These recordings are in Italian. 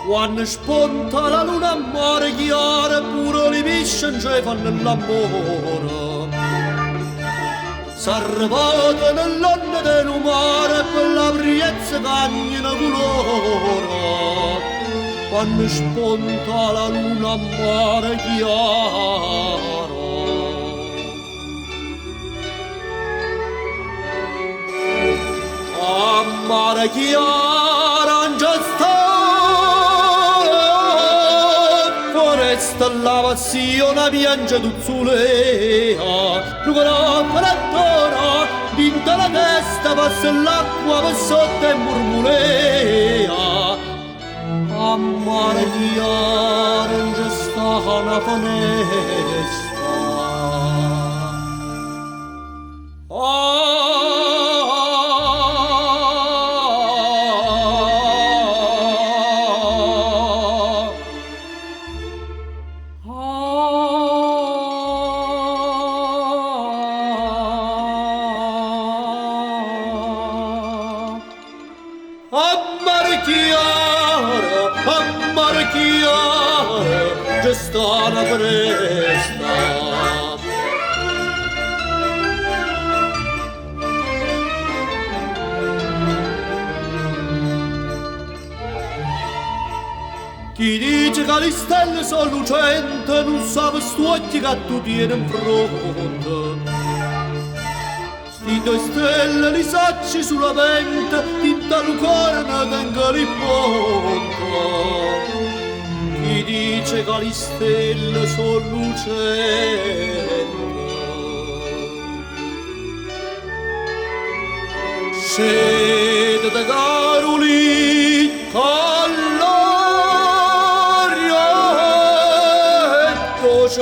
Quando spunta la luna a mare chiara, pure le pesci non ci fanno l'amore. S'arrivata nell'anno del mare, per la briezza cagnano colore. Quando spunta la luna a mare chiara. A mare chiara non c'è sta foresta, la passione piange tuzzulea, nuvola parattora, dinta la testa passa l'acqua per sotto e murmulea. A mare chiara non c'è sta una finestra. Ammarchiare, c'è sta una foresta. Chi dice che le stelle sono lucenti non sa per stuocchi che tu tieni in fronte. Sti due stelle li sacci sulla venta, tinta lucorna tenga li ponta. Chi dice che le stelle sono lucenti. Scende da Caroli,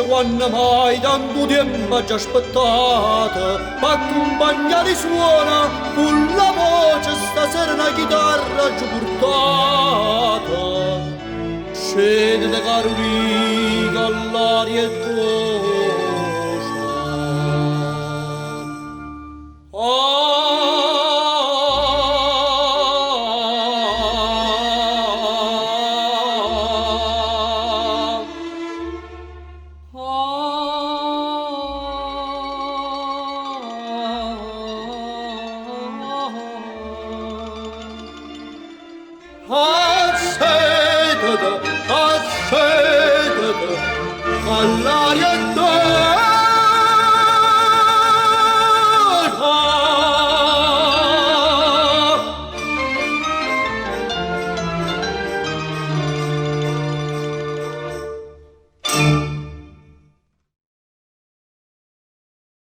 quando mai tanto tempo ci aspettate, ma accompagna di suona con la voce stasera una chitarra ci portate. Scendete Carolina all'aria è dolce. Assedete, all'aria